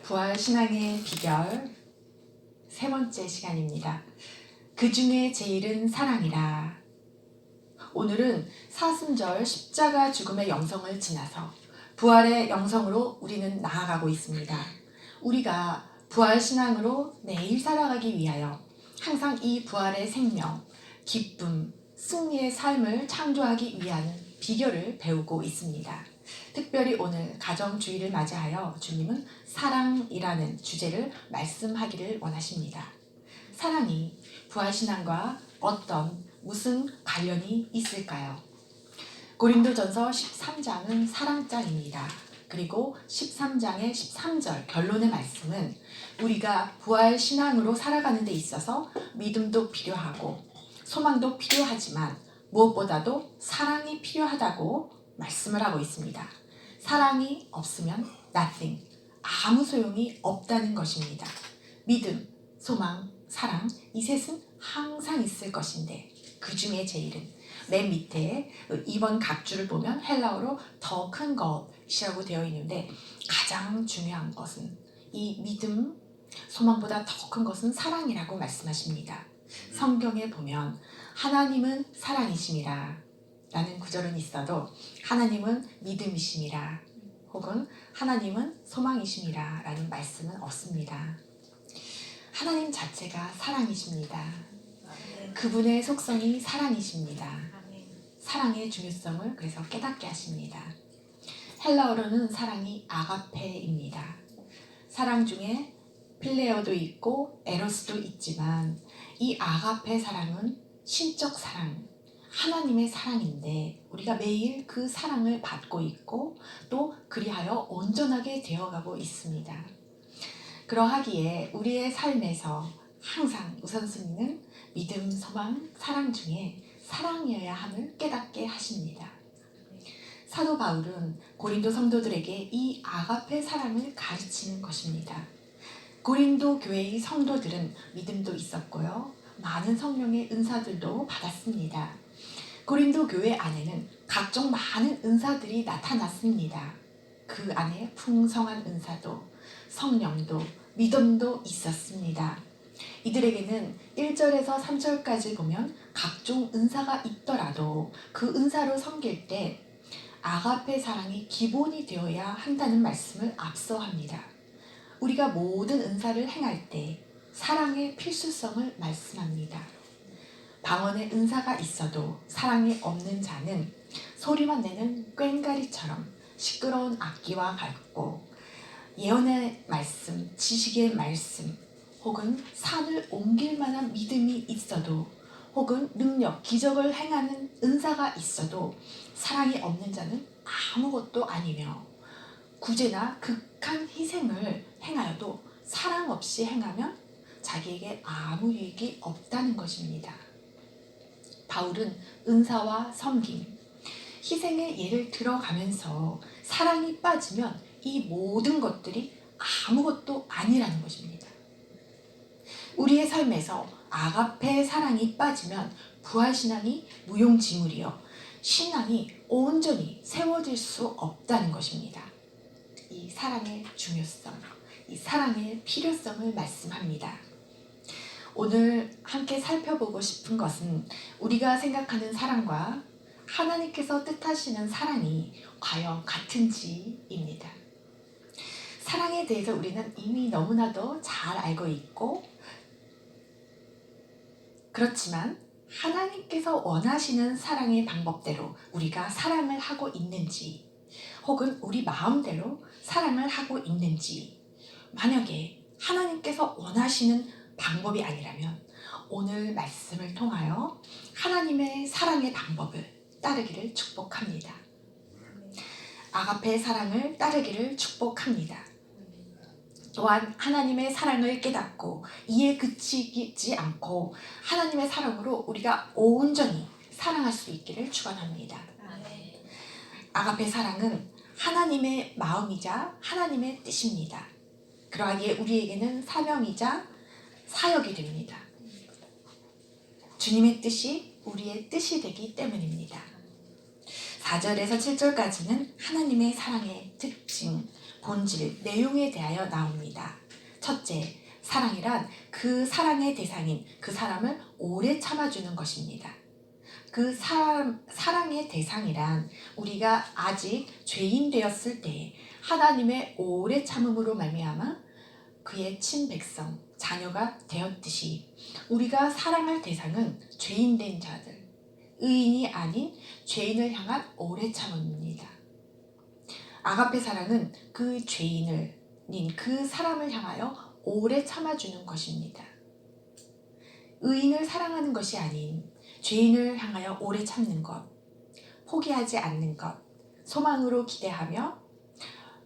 부활신앙의 비결 세 번째 시간입니다. 그 중에 제일은 사랑이라. 오늘은 사순절 십자가 죽음의 영성을 지나서 부활의 영성으로 우리는 나아가고 있습니다. 우리가 부활신앙으로 매일 살아가기 위하여 항상 이 부활의 생명, 기쁨, 승리의 삶을 창조하기 위한 비결을 배우고 있습니다. 특별히 오늘 가정주의를 맞이하여 주님은 사랑이라는 주제를 말씀하기를 원하십니다. 사랑이 부활신앙과 무슨 관련이 있을까요? 고린도전서 13장은 사랑장입니다. 그리고 13장의 13절 결론의 말씀은 우리가 부활신앙으로 살아가는 데 있어서 믿음도 필요하고 소망도 필요하지만 무엇보다도 사랑이 필요하다고 말씀을 하고 있습니다. 사랑이 없으면 nothing, 아무 소용이 없다는 것입니다. 믿음, 소망, 사랑, 이 셋은 항상 있을 것인데 그 중에 제일은 맨 밑에 2번 각주를 보면 헬라어로 더 큰 것이라고 되어 있는데 가장 중요한 것은 이 믿음, 소망보다 더 큰 것은 사랑이라고 말씀하십니다. 성경에 보면 하나님은 사랑이심이라 라는 구절은 있어도 하나님은 믿음이심이라 혹은 하나님은 소망이심이라 라는 말씀은 없습니다. 하나님 자체가 사랑이십니다. 그분의 속성이 사랑이십니다. 사랑의 중요성을 그래서 깨닫게 하십니다. 헬라어로는 사랑이 아가페입니다. 사랑 중에 필레어도 있고 에로스도 있지만 이 아가페 사랑은 신적 사랑, 하나님의 사랑인데 우리가 매일 그 사랑을 받고 있고 또 그리하여 온전하게 되어가고 있습니다. 그러하기에 우리의 삶에서 항상 우선순위는 믿음, 소망, 사랑 중에 사랑이어야 함을 깨닫게 하십니다. 사도 바울은 고린도 성도들에게 이 아가페 사랑을 가르치는 것입니다. 고린도 교회의 성도들은 믿음도 있었고요. 많은 성령의 은사들도 받았습니다. 고린도 교회 안에는 각종 많은 은사들이 나타났습니다. 그 안에 풍성한 은사도, 성령도, 믿음도 있었습니다. 이들에게는 1절에서 3절까지 보면 각종 은사가 있더라도 그 은사로 섬길 때 아가페 사랑이 기본이 되어야 한다는 말씀을 앞서합니다. 우리가 모든 은사를 행할 때 사랑의 필수성을 말씀합니다. 방언의 은사가 있어도 사랑이 없는 자는 소리만 내는 꽹가리처럼 시끄러운 악기와 같고 예언의 말씀, 지식의 말씀 혹은 산을 옮길 만한 믿음이 있어도 혹은 능력, 기적을 행하는 은사가 있어도 사랑이 없는 자는 아무것도 아니며 구제나 극한 희생을 행하여도 사랑 없이 행하면 자기에게 아무 유익이 없다는 것입니다. 바울은 은사와 섬김, 희생의 예를 들어가면서 사랑이 빠지면 이 모든 것들이 아무것도 아니라는 것입니다. 우리의 삶에서 아가페 사랑이 빠지면 부활신앙이 무용지물이요 신앙이 온전히 세워질 수 없다는 것입니다. 이 사랑의 중요성, 이 사랑의 필요성을 말씀합니다. 오늘 함께 살펴보고 싶은 것은 우리가 생각하는 사랑과 하나님께서 뜻하시는 사랑이 과연 같은지입니다. 사랑에 대해서 우리는 이미 너무나도 잘 알고 있고 그렇지만 하나님께서 원하시는 사랑의 방법대로 우리가 사랑을 하고 있는지 혹은 우리 마음대로 사랑을 하고 있는지 만약에 하나님께서 원하시는 방법이 아니라면 오늘 말씀을 통하여 하나님의 사랑의 방법을 따르기를 축복합니다. 아가페 사랑을 따르기를 축복합니다. 또한 하나님의 사랑을 깨닫고 이에 그치지 않고 하나님의 사랑으로 우리가 온전히 사랑할 수 있기를 축원합니다. 아가페 사랑은 하나님의 마음이자 하나님의 뜻입니다. 그러하기에 우리에게는 사명이자 사역이 됩니다. 주님의 뜻이 우리의 뜻이 되기 때문입니다. 4절에서 7절까지는 하나님의 사랑의 특징, 본질, 내용에 대하여 나옵니다. 첫째, 사랑이란 그 사랑의 대상인 그 사람을 오래 참아주는 것입니다. 그 사랑의 대상이란 우리가 아직 죄인 되었을 때 하나님의 오래 참음으로 말미암아 그의 친백성, 자녀가 되었듯이 우리가 사랑할 대상은 죄인된 자들, 의인이 아닌 죄인을 향한 오래 참음입니다. 아가페 사랑은 그 죄인을, 그 사람을 향하여 오래 참아주는 것입니다. 의인을 사랑하는 것이 아닌 죄인을 향하여 오래 참는 것, 포기하지 않는 것, 소망으로 기대하며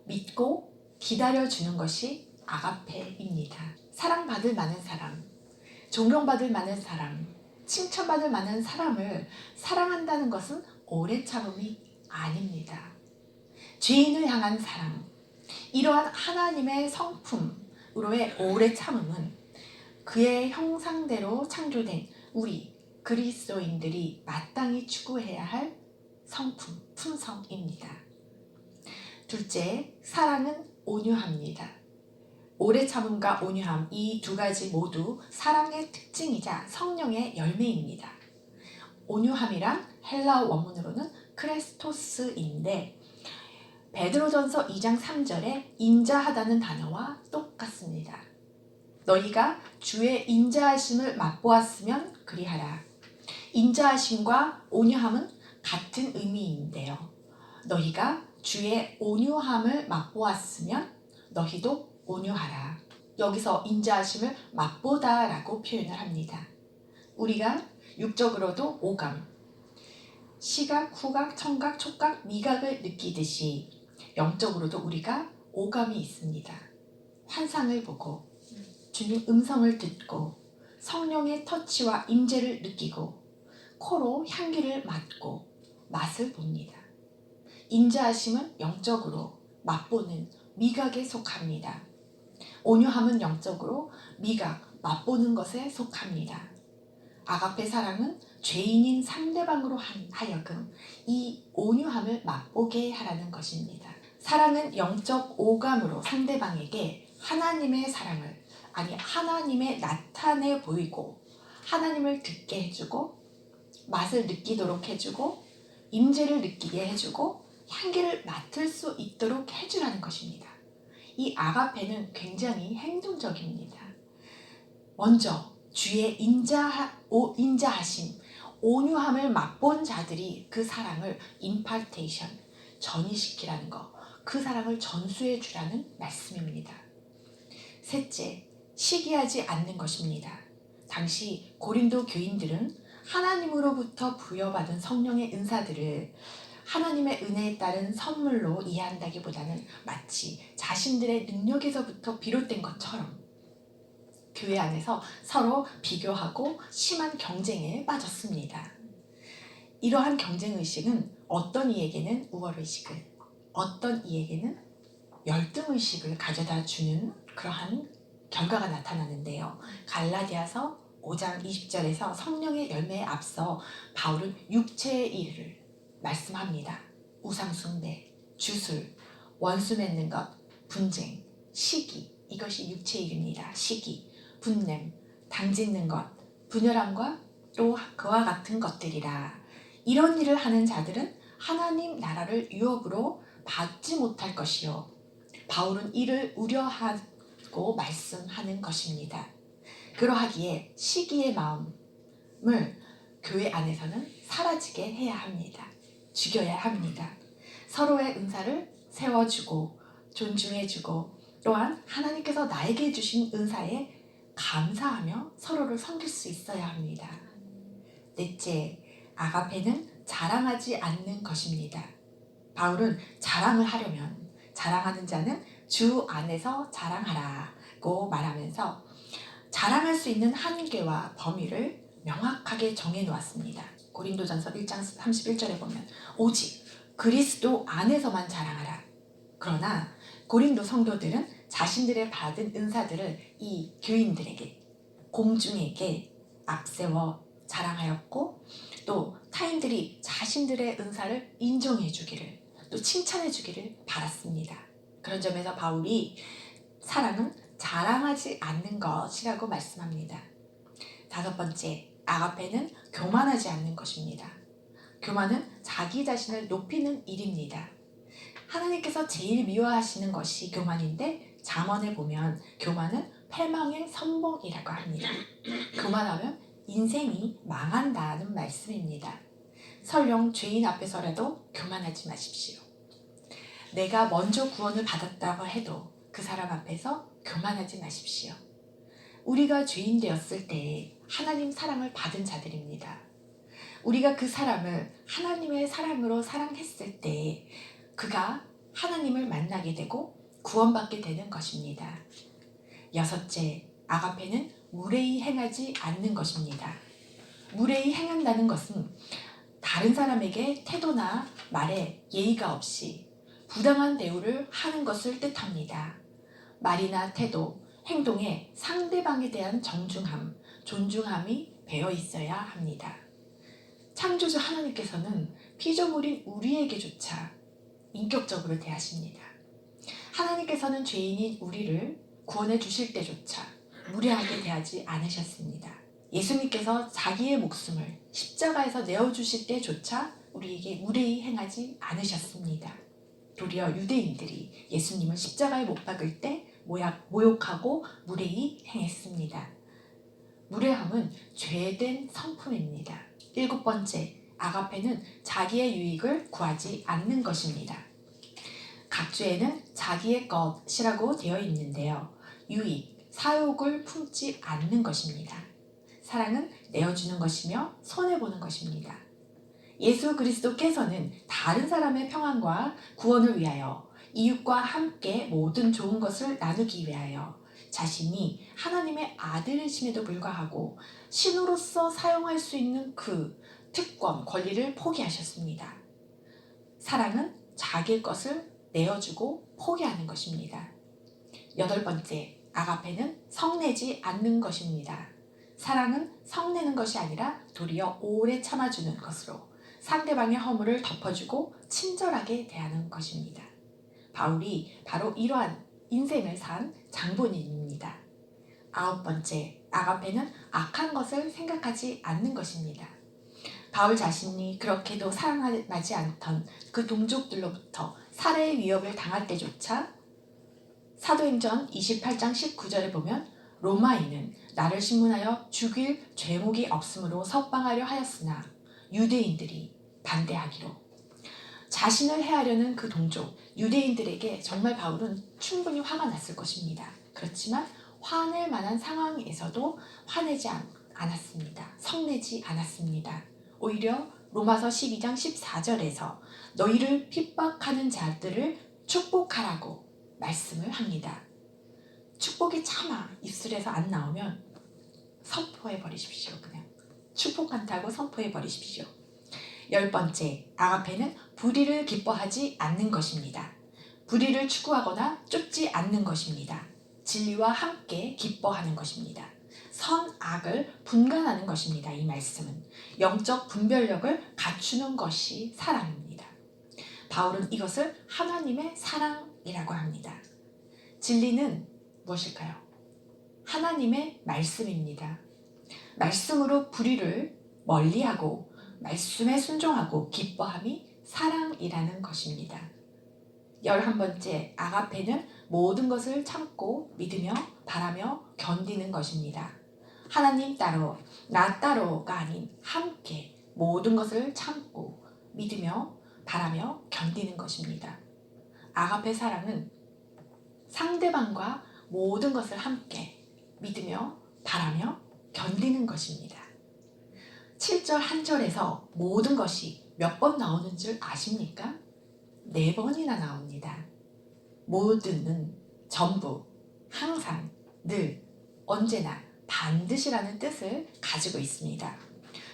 믿고 기다려주는 것이 아가페입니다. 사랑받을 만한 사람, 존경받을 만한 사람, 칭찬받을 만한 사람을 사랑한다는 것은 오래 참음이 아닙니다. 죄인을 향한 사랑, 이러한 하나님의 성품으로의 오래 참음은 그의 형상대로 창조된 우리 그리스도인들이 마땅히 추구해야 할 성품, 품성입니다. 둘째, 사랑은 온유합니다. 오래 참음과 온유함, 이 두 가지 모두 사랑의 특징이자 성령의 열매입니다. 온유함이란 헬라어 원문으로는 크레스토스인데 베드로전서 2장 3절에 인자하다는 단어와 똑같습니다. 너희가 주의 인자하심을 맛보았으면 그리하라. 인자하심과 온유함은 같은 의미인데요. 너희가 주의 온유함을 맛보았으면 너희도 온유하라. 여기서 인자하심을 맛보다라고 표현을 합니다. 우리가 육적으로도 오감, 시각, 후각, 청각, 촉각, 미각을 느끼듯이 영적으로도 우리가 오감이 있습니다. 환상을 보고 주님 음성을 듣고 성령의 터치와 임재를 느끼고 코로 향기를 맡고 맛을 봅니다. 인자하심은 영적으로 맛보는 미각에 속합니다. 온유함은 영적으로 미각, 맛보는 것에 속합니다. 아가페 사랑은 죄인인 상대방으로 하여금 이 온유함을 맛보게 하라는 것입니다. 사랑은 영적 오감으로 상대방에게 하나님의 사랑을, 아니 하나님의 나타내 보이고 하나님을 듣게 해주고 맛을 느끼도록 해주고 임재를 느끼게 해주고 향기를 맡을 수 있도록 해주라는 것입니다. 이 아가페는 굉장히 행동적입니다. 먼저 주의 인자하심, 온유함을 맛본 자들이 그 사랑을 임파테이션, 전이시키라는 것, 그 사랑을 전수해 주라는 말씀입니다. 셋째, 시기하지 않는 것입니다. 당시 고린도 교인들은 하나님으로부터 부여받은 성령의 은사들을 하나님의 은혜에 따른 선물로 이해한다기보다는 마치 자신들의 능력에서부터 비롯된 것처럼 교회 안에서 서로 비교하고 심한 경쟁에 빠졌습니다. 이러한 경쟁의식은 어떤 이에게는 우월의식을, 어떤 이에게는 열등의식을 가져다 주는 그러한 결과가 나타나는데요. 갈라디아서 5장 20절에서 성령의 열매에 앞서 바울은 육체의 일을 말씀합니다. 우상숭배, 주술, 원수 맺는 것, 분쟁, 시기, 이것이 육체의 일입니다. 시기, 분냄, 당짓는 것, 분열함과 또 그와 같은 것들이라. 이런 일을 하는 자들은 하나님 나라를 유업으로 받지 못할 것이요. 바울은 이를 우려하고 말씀하는 것입니다. 그러하기에 시기의 마음을 교회 안에서는 사라지게 해야 합니다. 죽여야 합니다. 서로의 은사를 세워주고 존중해주고 또한 하나님께서 나에게 주신 은사에 감사하며 서로를 섬길 수 있어야 합니다. 넷째, 아가페는 자랑하지 않는 것입니다. 바울은 자랑을 하려면 자랑하는 자는 주 안에서 자랑하라고 말하면서 자랑할 수 있는 한계와 범위를 명확하게 정해놓았습니다. 고린도전서 1장 31절에 보면 오직 그리스도 안에서만 자랑하라. 그러나 고린도 성도들은 자신들의 받은 은사들을 이 교인들에게, 공중에게 앞세워 자랑하였고 또 타인들이 자신들의 은사를 인정해 주기를, 또 칭찬해 주기를 바랐습니다. 그런 점에서 바울이 사랑은 자랑하지 않는 것이라고 말씀합니다. 다섯 번째, 아가페는 교만하지 않는 것입니다. 교만은 자기 자신을 높이는 일입니다. 하나님께서 제일 미워하시는 것이 교만인데 잠언을 보면 교만은 패망의 선봉이라고 합니다. 교만하면 인생이 망한다는 말씀입니다. 설령 죄인 앞에서라도 교만하지 마십시오. 내가 먼저 구원을 받았다고 해도 그 사람 앞에서 교만하지 마십시오. 우리가 죄인 되었을 때 하나님 사랑을 받은 자들입니다. 우리가 그 사람을 하나님의 사랑으로 사랑했을 때 그가 하나님을 만나게 되고 구원받게 되는 것입니다. 여섯째, 아가페는 무례히 행하지 않는 것입니다. 무례히 행한다는 것은 다른 사람에게 태도나 말에 예의가 없이 부당한 대우를 하는 것을 뜻합니다. 말이나 태도, 행동에 상대방에 대한 정중함, 존중함이 배어 있어야 합니다. 창조주 하나님께서는 피조물인 우리에게조차 인격적으로 대하십니다. 하나님께서는 죄인인 우리를 구원해 주실 때조차 무례하게 대하지 않으셨습니다. 예수님께서 자기의 목숨을 십자가에서 내어주실 때조차 우리에게 무례히 행하지 않으셨습니다. 도리어 유대인들이 예수님을 십자가에 못 박을 때 모욕하고 무례히 행했습니다. 무례함은 죄된 성품입니다. 일곱 번째, 아가페는 자기의 유익을 구하지 않는 것입니다. 각 죄에는 자기의 것이라고 되어 있는데요. 유익, 사욕을 품지 않는 것입니다. 사랑은 내어주는 것이며 손해보는 것입니다. 예수 그리스도께서는 다른 사람의 평안과 구원을 위하여 이웃과 함께 모든 좋은 것을 나누기 위하여 자신이 하나님의 아들이심에도 불구하고 신으로서 사용할 수 있는 그 특권, 권리를 포기하셨습니다. 사랑은 자기의 것을 내어주고 포기하는 것입니다. 여덟 번째, 아가페는 성내지 않는 것입니다. 사랑은 성내는 것이 아니라 도리어 오래 참아주는 것으로 상대방의 허물을 덮어주고 친절하게 대하는 것입니다. 바울이 바로 이러한 인생을 산 장본인입니다. 아홉 번째, 아가페는 악한 것을 생각하지 않는 것입니다. 바울 자신이 그렇게도 사랑하지 않던 그 동족들로부터 살해의 위협을 당할 때조차 사도행전 28장 19절에 보면 로마인은 나를 신문하여 죽일 죄목이 없으므로 석방하려 하였으나 유대인들이 반대하기로. 자신을 해하려는 그 동족 유대인들에게 정말 바울은 충분히 화가 났을 것입니다. 그렇지만 화낼 만한 상황에서도 화내지 않았습니다. 성내지 않았습니다. 오히려 로마서 12장 14절에서 너희를 핍박하는 자들을 축복하라고 말씀을 합니다. 축복이 차마 입술에서 안 나오면 선포해 버리십시오. 그냥 축복한다고 선포해 버리십시오. 열 번째, 아가페는 불의를 기뻐하지 않는 것입니다. 불의를 추구하거나 쫓지 않는 것입니다. 진리와 함께 기뻐하는 것입니다. 선악을 분간하는 것입니다. 이 말씀은 영적 분별력을 갖추는 것이 사랑입니다. 바울은 이것을 하나님의 사랑이라고 합니다. 진리는 무엇일까요? 하나님의 말씀입니다. 말씀으로 불의를 멀리하고 말씀에 순종하고 기뻐함이 사랑이라는 것입니다. 11번째, 아가페는 모든 것을 참고 믿으며 바라며 견디는 것입니다. 하나님 따로 나 따로가 아닌 함께 모든 것을 참고 믿으며 바라며 견디는 것입니다. 아가페 사랑은 상대방과 모든 것을 함께 믿으며 바라며 견디는 것입니다. 7절 한 절에서 모든 것이 몇 번 나오는 줄 아십니까? 4번이나 나옵니다. 모든은 전부, 항상, 늘, 언제나, 반드시라는 뜻을 가지고 있습니다.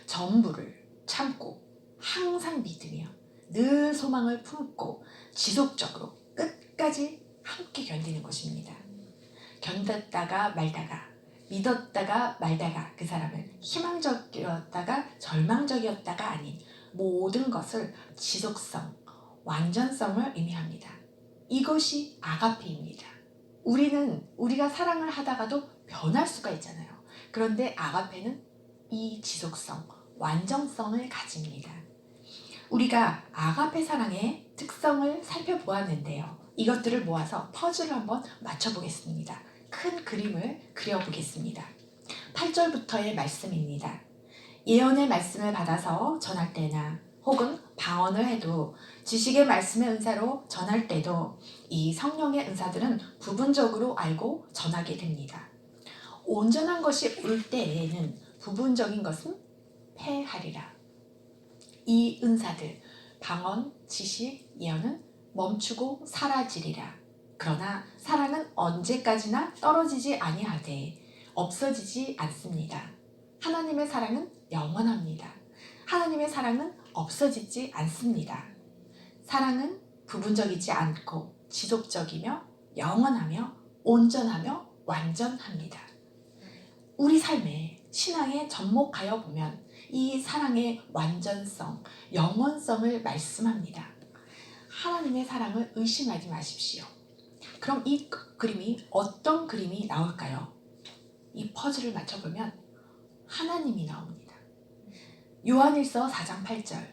전부를 참고 항상 믿으며 늘 소망을 품고 지속적으로 끝까지 함께 견디는 것입니다. 견뎠다가 말다가 믿었다가 말다가 그 사람은 희망적이었다가 절망적이었다가 아닌 모든 것을 지속성, 완전성을 의미합니다. 이것이 아가페입니다. 우리가 사랑을 하다가도 변할 수가 있잖아요. 그런데 아가페는 이 지속성, 완전성을 가집니다. 우리가 아가페 사랑의 특성을 살펴보았는데요. 이것들을 모아서 퍼즐을 한번 맞춰보겠습니다. 큰 그림을 그려보겠습니다. 8절부터의 말씀입니다. 예언의 말씀을 받아서 전할 때나 혹은 방언을 해도 지식의 말씀의 은사로 전할 때도 이 성령의 은사들은 부분적으로 알고 전하게 됩니다. 온전한 것이 올 때에는 부분적인 것은 패하리라. 이 은사들, 방언, 지식, 예언은 멈추고 사라지리라. 그러나 사랑은 언제까지나 떨어지지 아니하되 없어지지 않습니다. 하나님의 사랑은 영원합니다. 하나님의 사랑은 없어지지 않습니다. 사랑은 부분적이지 않고 지속적이며 영원하며 온전하며 완전합니다. 우리 삶의 신앙에 접목하여 보면 이 사랑의 완전성, 영원성을 말씀합니다. 하나님의 사랑을 의심하지 마십시오. 그럼 이 그림이 어떤 그림이 나올까요? 이 퍼즐을 맞춰보면 하나님이 나옵니다. 요한일서 4장 8절,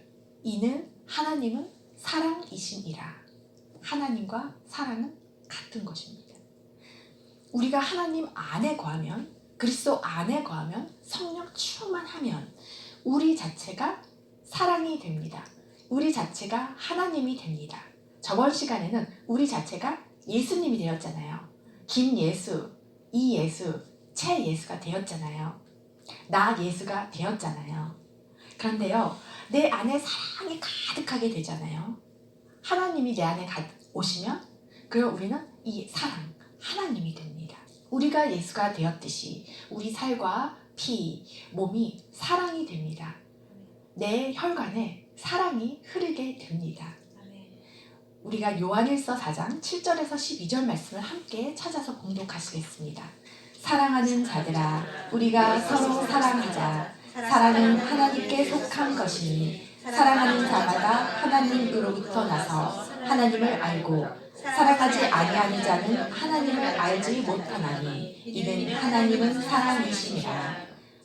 이는 하나님은 사랑이시니라. 하나님과 사랑은 같은 것입니다. 우리가 하나님 안에 거하면, 그리스도 안에 거하면, 성령 충만하면 우리 자체가 사랑이 됩니다. 우리 자체가 하나님이 됩니다. 저번 시간에는 우리 자체가 예수님이 되었잖아요. 김예수, 이예수, 최예수가 되었잖아요. 나 예수가 되었잖아요. 그런데요, 내 안에 사랑이 가득하게 되잖아요. 하나님이 내 안에 오시면 그럼 우리는 이 사랑, 하나님이 됩니다. 우리가 예수가 되었듯이 우리 살과 피, 몸이 사랑이 됩니다. 내 혈관에 사랑이 흐르게 됩니다. 우리가 요한일서 4장 7절에서 12절 말씀을 함께 찾아서 봉독하시겠습니다. 사랑하는 자들아, 우리가 서로 사랑하자. 사랑은 하나님께 속한 것이니 사랑하는 자마다 하나님으로부터 나서 하나님을 알고 사랑하지 아니하는 자는 하나님을 알지 못하나니 이는 하나님은 사랑이시니라.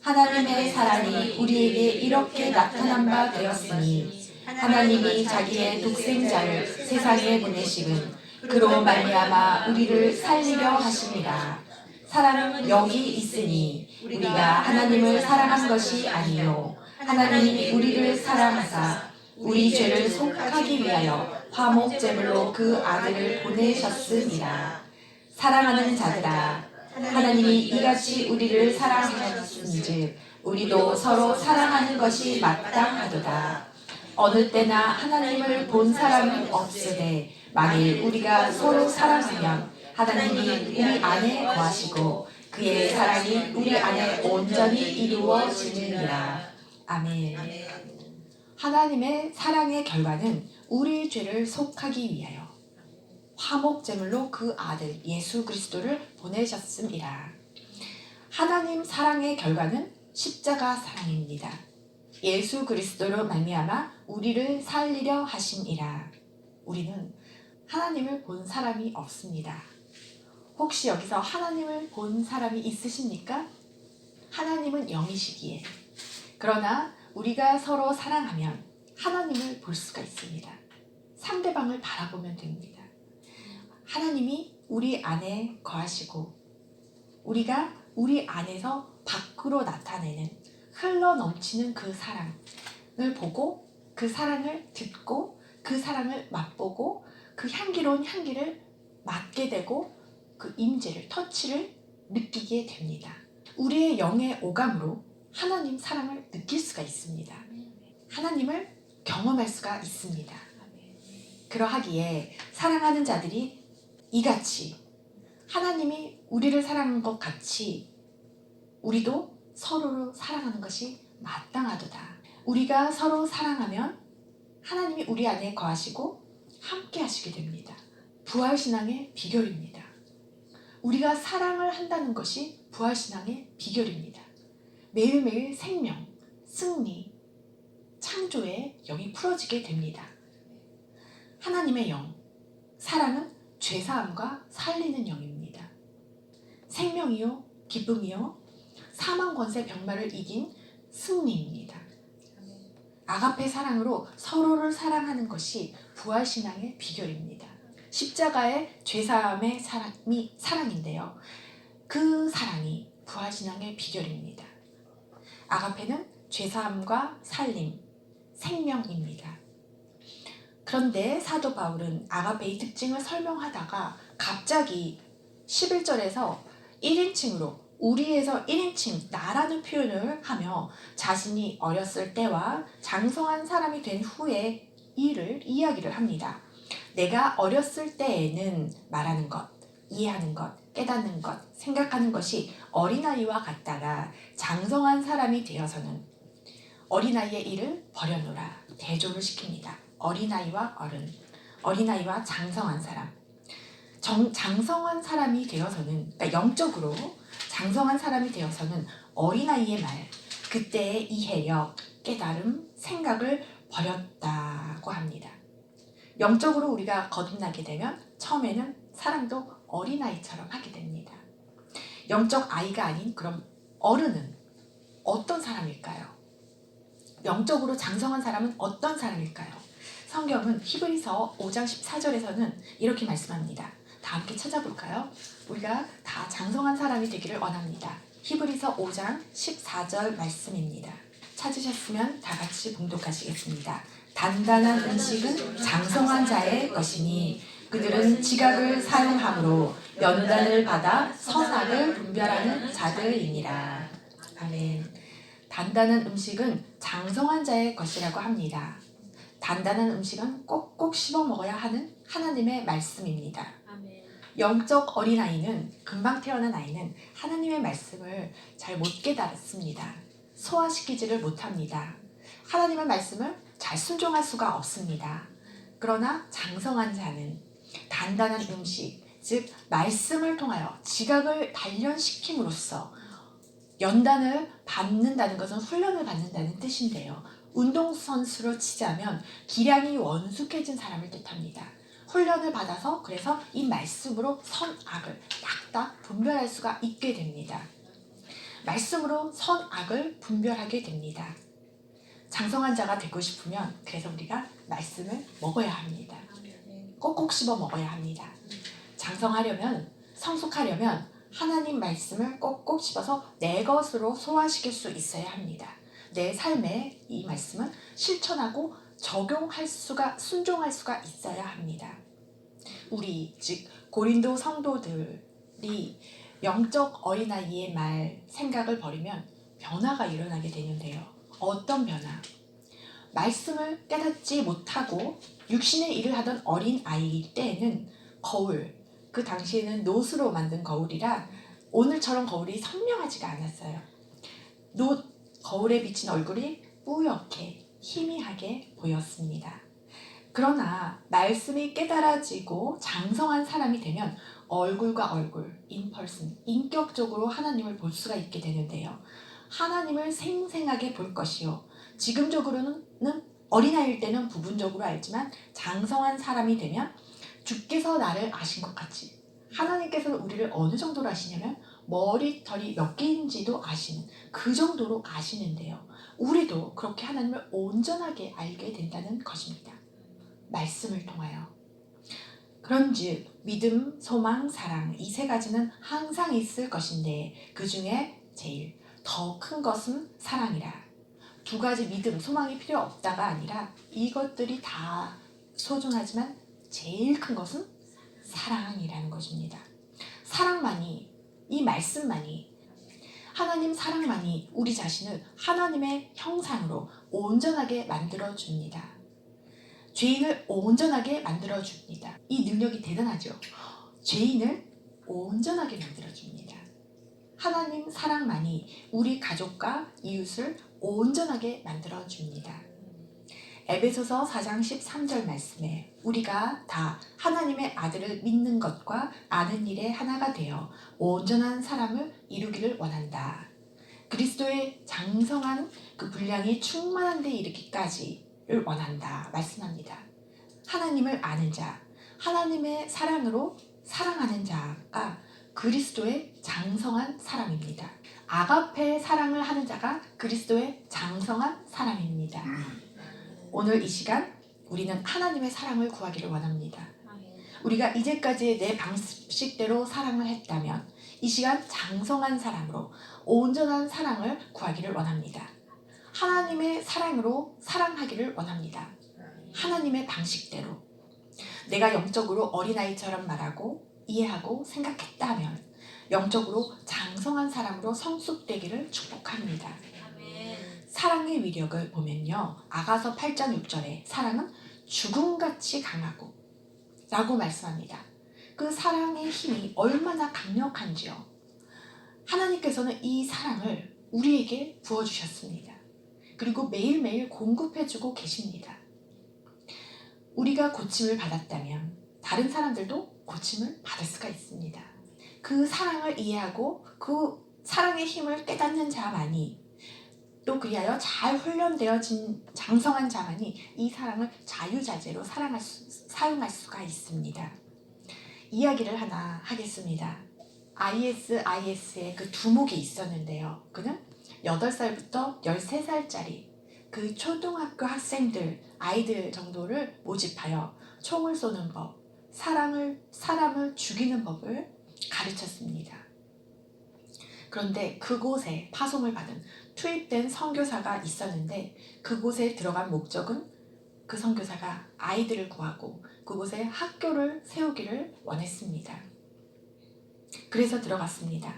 하나님의 사랑이 우리에게 이렇게 나타난 바 되었으니 하나님이 자기의 독생자를 세상에 보내시은 그로 말미암아 우리를 살리려 하심이라. 사랑은 여기 있으니 우리가 하나님을 사랑한 것이 아니요 하나님이 우리를 사랑하사 우리 죄를 속하기 위하여 화목제물로 그 아들을 보내셨음이라. 사랑하는 자들아, 하나님이 이같이 우리를 사랑하셨은즉 우리도 서로 사랑하는 것이 마땅하도다. 어느 때나 하나님을 본 사람은 없으되 만일 우리가 서로 사랑하면 하나님이 우리 안에 거하시고 그의 사랑이 우리 안에 온전히 이루어지느니라. 아멘. 하나님의 사랑의 결과는 우리의 죄를 속하기 위하여 화목제물로 그 아들 예수 그리스도를 보내셨음이라. 하나님 사랑의 결과는 십자가 사랑입니다. 예수 그리스도로 말미암아 우리를 살리려 하심이라. 우리는 하나님을 본 사람이 없습니다. 혹시 여기서 하나님을 본 사람이 있으십니까? 하나님은 영이시기에. 그러나 우리가 서로 사랑하면 하나님을 볼 수가 있습니다. 상대방을 바라보면 됩니다. 하나님이 우리 안에 거하시고 우리가 우리 안에서 밖으로 나타내는 흘러 넘치는 그 사랑을 보고 그 사랑을 듣고 그 사랑을 맛보고 그 향기로운 향기를 맡게 되고 그 임재를, 터치를 느끼게 됩니다. 우리의 영의 오감으로 하나님 사랑을 느낄 수가 있습니다. 하나님을 경험할 수가 있습니다. 그러하기에 사랑하는 자들이 이같이 하나님이 우리를 사랑한 것 같이 우리도 서로를 사랑하는 것이 마땅하도다. 우리가 서로 사랑하면 하나님이 우리 안에 거하시고 함께 하시게 됩니다. 부활신앙의 비결입니다. 우리가 사랑을 한다는 것이 부활신앙의 비결입니다. 매일매일 생명, 승리, 창조의 영이 풀어지게 됩니다. 하나님의 영, 사랑은 죄사함과 살리는 영입니다. 생명이요, 기쁨이요, 사망 권세 병마를 이긴 승리입니다. 아가페 사랑으로 서로를 사랑하는 것이 부활신앙의 비결입니다. 십자가의 죄사함의 사랑이 사랑인데요. 그 사랑이 부활신앙의 비결입니다. 아가페는 죄사함과 살림, 생명입니다. 그런데 사도 바울은 아가페의 특징을 설명하다가 갑자기 11절에서 1인칭으로 우리에서 1인칭 나라는 표현을 하며 자신이 어렸을 때와 장성한 사람이 된 후의 일을 이야기를 합니다. 내가 어렸을 때에는 말하는 것, 이해하는 것, 깨닫는 것, 생각하는 것이 어린아이와 같다가 장성한 사람이 되어서는 어린아이의 일을 버려놓으라 대조를 시킵니다. 어린아이와 어른, 어린아이와 장성한 사람. 장성한 사람이 되어서는, 그러니까 영적으로 장성한 사람이 되어서는 어린아이의 말, 그때의 이해력, 깨달음, 생각을 버렸다고 합니다. 영적으로 우리가 거듭나게 되면 처음에는 사랑도 어린아이처럼 하게 됩니다. 영적 아이가 아닌 그럼 어른은 어떤 사람일까요? 영적으로 장성한 사람은 어떤 사람일까요? 성경은 히브리서 5장 14절에서는 이렇게 말씀합니다. 다 함께 찾아볼까요? 우리가 다 장성한 사람이 되기를 원합니다. 히브리서 5장 14절 말씀입니다. 찾으셨으면 다 같이 봉독하시겠습니다. 단단한 음식은 장성한 자의 것이니 그들은 지각을 사용함으로 연단을 받아 선악을 분별하는 자들이니라. 아멘. 단단한 음식은 장성한 자의 것이라고 합니다. 단단한 음식은 꼭꼭 씹어 먹어야 하는 하나님의 말씀입니다. 아멘. 영적 어린아이는, 금방 태어난 아이는 하나님의 말씀을 잘 못 깨달았습니다. 소화시키지를 못합니다. 하나님의 말씀을 잘 순종할 수가 없습니다. 그러나 장성한 자는 단단한 음식, 즉 말씀을 통하여 지각을 단련시킴으로써 연단을 받는다는 것은 훈련을 받는다는 뜻인데요. 운동선수로 치자면 기량이 원숙해진 사람을 뜻합니다. 훈련을 받아서 그래서 이 말씀으로 선악을 딱딱 분별할 수가 있게 됩니다. 말씀으로 선악을 분별하게 됩니다. 장성한 자가 되고 싶으면 그래서 우리가 말씀을 먹어야 합니다. 꼭꼭 씹어 먹어야 합니다. 장성하려면, 성숙하려면 하나님 말씀을 꼭꼭 씹어서 내 것으로 소화시킬 수 있어야 합니다. 내 삶에 이 말씀을 실천하고 적용할 수가, 순종할 수가 있어야 합니다. 우리 즉 고린도 성도들이 영적 어린아이의 말, 생각을 버리면 변화가 일어나게 되는데요. 어떤 변화? 말씀을 깨닫지 못하고 육신의 일을 하던 어린아이일 때에는 거울, 그 당시에는 노스로 만든 거울이라 오늘처럼 거울이 선명하지가 않았어요. 거울에 비친 얼굴이 뿌옇게 희미하게 보였습니다. 그러나 말씀이 깨달아지고 장성한 사람이 되면 얼굴과 얼굴, 인펄슨, 인격적으로 하나님을 볼 수가 있게 되는데요. 하나님을 생생하게 볼 것이요. 지금적으로는 어린아이일 때는 부분적으로 알지만 장성한 사람이 되면 주께서 나를 아신 것 같이 하나님께서는 우리를 어느 정도로 아시냐면 머리털이 몇 개인지도 아시는, 그 정도로 아시는데요. 우리도 그렇게 하나님을 온전하게 알게 된다는 것입니다. 말씀을 통하여. 그런즉 믿음, 소망, 사랑 이 세 가지는 항상 있을 것인데 그 중에 제일 더 큰 것은 사랑이라. 두 가지 믿음, 소망이 필요 없다가 아니라 이것들이 다 소중하지만 제일 큰 것은 사랑이라는 것입니다. 사랑만이, 이 말씀만이, 하나님 사랑만이 우리 자신을 하나님의 형상으로 온전하게 만들어줍니다. 죄인을 온전하게 만들어줍니다. 이 능력이 대단하죠. 죄인을 온전하게 만들어줍니다. 하나님 사랑만이 우리 가족과 이웃을 온전하게 만들어줍니다. 에베소서 4장 13절 말씀에 우리가 다 하나님의 아들을 믿는 것과 아는 일에 하나가 되어 온전한 사람을 이루기를 원한다. 그리스도의 장성한 그 분량이 충만한 데 이르기까지를 원한다 말씀합니다. 하나님을 아는 자, 하나님의 사랑으로 사랑하는 자가 그리스도의 장성한 사람입니다. 아가페 사랑을 하는 자가 그리스도의 장성한 사람입니다. 오늘 이 시간 우리는 하나님의 사랑을 구하기를 원합니다. 우리가 이제까지 내 방식대로 사랑을 했다면 이 시간 장성한 사랑으로 온전한 사랑을 구하기를 원합니다. 하나님의 사랑으로 사랑하기를 원합니다. 하나님의 방식대로. 내가 영적으로 어린아이처럼 말하고 이해하고 생각했다면 영적으로 장성한 사람으로 성숙되기를 축복합니다. 사랑의 위력을 보면요, 아가서 8장 6절에 사랑은 죽음같이 강하고 라고 말씀합니다. 그 사랑의 힘이 얼마나 강력한지요. 하나님께서는 이 사랑을 우리에게 부어주셨습니다. 그리고 매일매일 공급해주고 계십니다. 우리가 고침을 받았다면 다른 사람들도 고침을 받을 수가 있습니다. 그 사랑을 이해하고 그 사랑의 힘을 깨닫는 자만이, 또 그리하여 잘 훈련되어진 장성한 자만이 이 사랑을 자유자재로 사용할 수가 있습니다. 이야기를 하나 하겠습니다. ISIS에 그 두목이 있었는데요. 그는 8살부터 13살짜리 그 초등학교 아이들 정도를 모집하여 총을 쏘는 법, 사람을 죽이는 법을 가르쳤습니다. 그런데 그곳에 파송을 받은 투입된 선교사가 있었는데 그곳에 들어간 목적은 그 선교사가 아이들을 구하고 그곳에 학교를 세우기를 원했습니다. 그래서 들어갔습니다.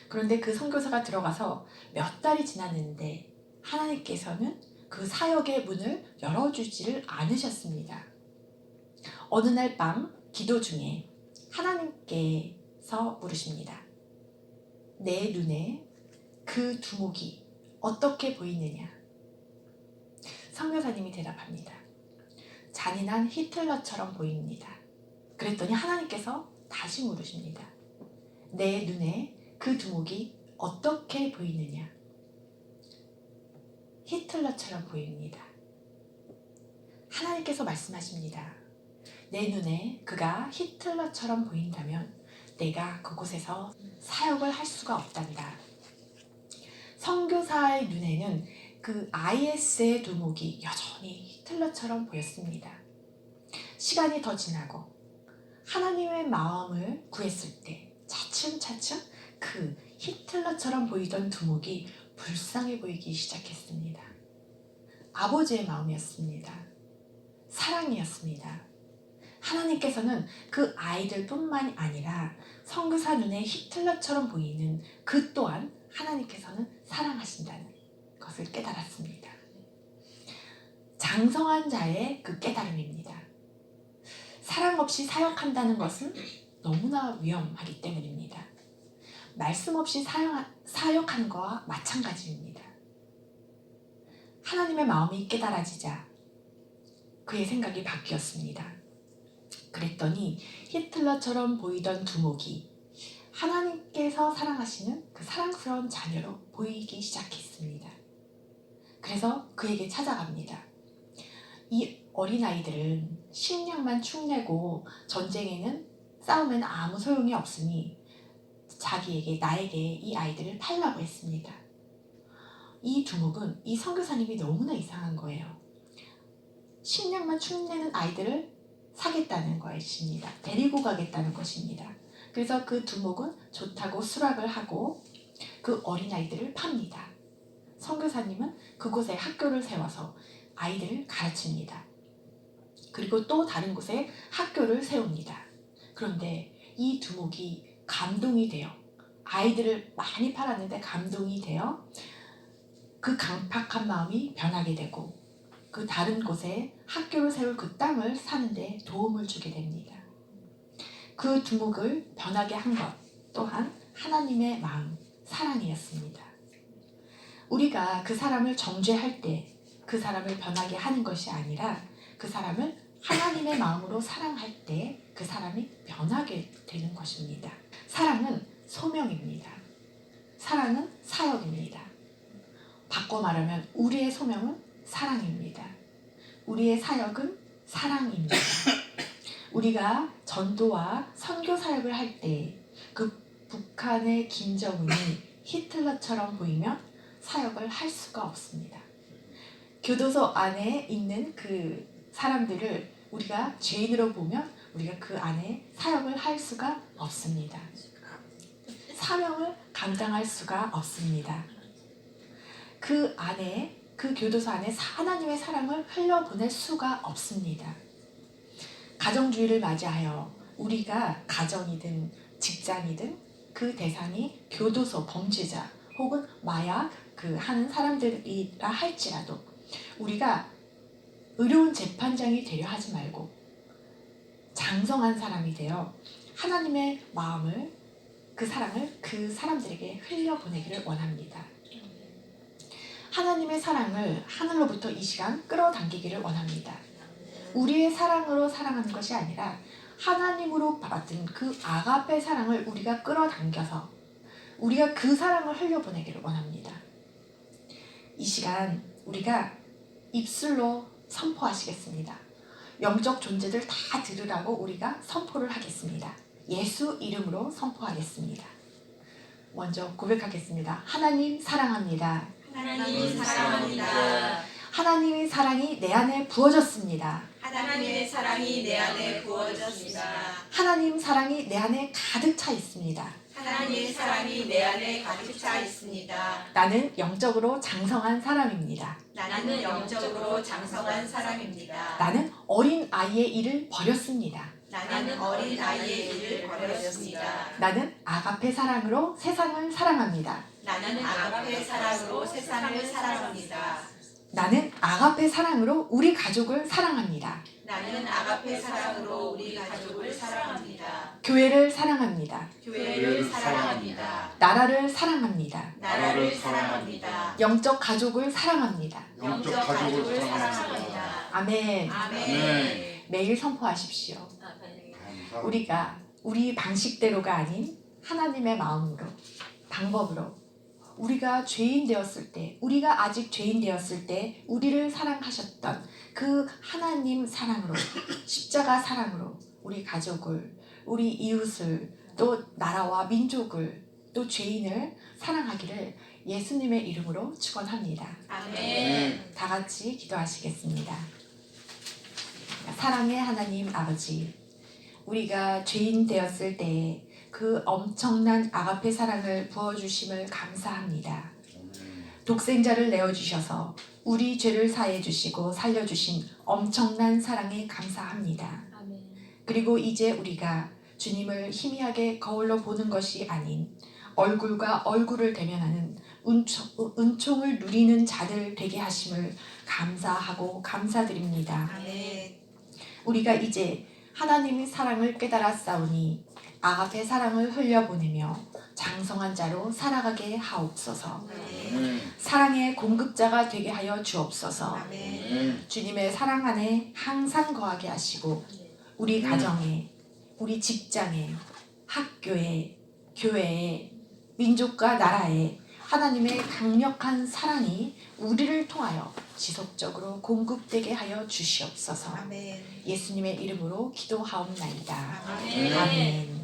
그런데 그 선교사가 들어가서 몇 달이 지났는데 하나님께서는 그 사역의 문을 열어주지를 않으셨습니다. 어느 날 밤 기도 중에 하나님께서 물으십니다. 내 눈에 그 두목이 어떻게 보이느냐? 선교사님이 대답합니다. 잔인한 히틀러처럼 보입니다. 그랬더니 하나님께서 다시 물으십니다. 내 눈에 그 두목이 어떻게 보이느냐? 히틀러처럼 보입니다. 하나님께서 말씀하십니다. 내 눈에 그가 히틀러처럼 보인다면 내가 그곳에서 사역을 할 수가 없단다. 선교사의 눈에는 그 IS의 두목이 여전히 히틀러처럼 보였습니다. 시간이 더 지나고 하나님의 마음을 구했을 때 차츰차츰 그 히틀러처럼 보이던 두목이 불쌍해 보이기 시작했습니다. 아버지의 마음이었습니다. 사랑이었습니다. 하나님께서는 그 아이들뿐만이 아니라 선교사 눈에 히틀러처럼 보이는 그 또한 하나님께서는 사랑하신다는 것을 깨달았습니다. 장성한 자의 그 깨달음입니다. 사랑 없이 사역한다는 것은 너무나 위험하기 때문입니다. 말씀 없이 사역하는 것과 마찬가지입니다. 하나님의 마음이 깨달아지자 그의 생각이 바뀌었습니다. 그랬더니 히틀러처럼 보이던 두목이 하나님께서 사랑하시는 그 사랑스러운 자녀로 보이기 시작했습니다. 그래서 그에게 찾아갑니다. 이 어린아이들은 식량만 축내고 전쟁에는 싸움에는 아무 소용이 없으니 나에게 이 아이들을 팔라고 했습니다. 이 두목은 이 선교사님이 너무나 이상한 거예요. 식량만 축내는 아이들을 사겠다는 것입니다. 데리고 가겠다는 것입니다. 그래서 그 두목은 좋다고 수락을 하고 그 어린아이들을 팝니다. 선교사님은 그곳에 학교를 세워서 아이들을 가르칩니다. 그리고 또 다른 곳에 학교를 세웁니다. 그런데 이 두목이 감동이 돼요. 아이들을 많이 팔았는데 감동이 돼요. 그 강팍한 마음이 변하게 되고 그 다른 곳에 학교를 세울 그 땅을 사는데 도움을 주게 됩니다. 그 두목을 변하게 한 것 또한 하나님의 마음, 사랑이었습니다. 우리가 그 사람을 정죄할 때 그 사람을 변하게 하는 것이 아니라 그 사람을 하나님의 마음으로 사랑할 때 그 사람이 변하게 되는 것입니다. 사랑은 소명입니다. 사랑은 사역입니다. 바꿔 말하면 우리의 소명은 사랑입니다. 우리의 사역은 사랑입니다. 우리가 전도와 선교 사역을 할 때 그 북한의 김정은이 히틀러처럼 보이면 사역을 할 수가 없습니다. 교도소 안에 있는 그 사람들을 우리가 죄인으로 보면 우리가 그 안에 사역을 할 수가 없습니다. 사명을 감당할 수가 없습니다. 그 안에, 그 교도소 안에 하나님의 사랑을 흘려보낼 수가 없습니다. 가정주의를 맞이하여 우리가 가정이든 직장이든 그 대상이 교도소 범죄자 혹은 마약 하는 사람들이라 할지라도 우리가 의로운 재판장이 되려 하지 말고 장성한 사람이 되어 하나님의 마음을, 그 사랑을 그 사람들에게 흘려보내기를 원합니다. 하나님의 사랑을 하늘로부터 이 시간 끌어당기기를 원합니다. 우리의 사랑으로 사랑하는 것이 아니라 하나님으로 받은 그 아가페 사랑을 우리가 끌어당겨서 우리가 그 사랑을 흘려보내기를 원합니다. 이 시간 우리가 입술로 선포하시겠습니다. 영적 존재들 다 들으라고 우리가 선포를 하겠습니다. 예수 이름으로 선포하겠습니다. 먼저 고백하겠습니다. 하나님 사랑합니다. 하나님 사랑합니다. 하나님의 사랑이 내 안에 부어졌습니다. 하나님의 사랑이 내 안에 부어졌습니다. 하나님 사랑이 내 안에 가득 차 있습니다. 하나님의 사랑이 내 안에 가득 차 있습니다. 나는 영적으로 장성한 사람입니다. 나는 영적으로 장성한 사람입니다. 나는 어린 아이의 일을 버렸습니다. 나는 어린 아이의 일을 버렸습니다. 나는 아가페 사랑으로 세상을 사랑합니다. 나는 아가페 사랑으로 세상을 사랑합니다. 나는 아가페 사랑으로 우리 가족을 사랑합니다. 나는 아가페 사랑으로 우리 가족을 사랑합니다. 교회를 사랑합니다. 교회를 사랑합니다. 나라를 사랑합니다. 나라를 사랑합니다. 영적 가족을 사랑합니다. 영적 가족을 사랑합니다. 아멘. 아멘. 매일 선포하십시오. 우리가 우리 방식대로가 아닌 하나님의 마음으로, 방법으로 우리가 죄인 되었을 때, 우리가 아직 죄인 되었을 때 우리를 사랑하셨던 그 하나님 사랑으로, 십자가 사랑으로 우리 가족을, 우리 이웃을, 또 나라와 민족을, 또 죄인을 사랑하기를 예수님의 이름으로 축원합니다. 아멘. 다 같이 기도하시겠습니다. 사랑의 하나님 아버지, 우리가 죄인 되었을 때 그 엄청난 아가페 사랑을 부어주심을 감사합니다. 독생자를 내어주셔서 우리 죄를 사해 주시고 살려주신 엄청난 사랑에 감사합니다. 그리고 이제 우리가 주님을 희미하게 거울로 보는 것이 아닌 얼굴과 얼굴을 대면하는 은총을 누리는 자들 되게 하심을 감사하고 감사드립니다. 아멘. 우리가 이제 하나님의 사랑을 깨달아 싸우니 아가페 사랑을 흘려보내며 장성한 자로 살아가게 하옵소서. 아멘. 사랑의 공급자가 되게 하여 주옵소서. 아멘. 주님의 사랑 안에 항상 거하게 하시고 우리 가정에, 우리 직장에, 학교에, 교회에, 민족과 나라에 하나님의 강력한 사랑이 우리를 통하여 지속적으로 공급되게 하여 주시옵소서. 아멘. 예수님의 이름으로 기도하옵나이다. 아멘. 아멘.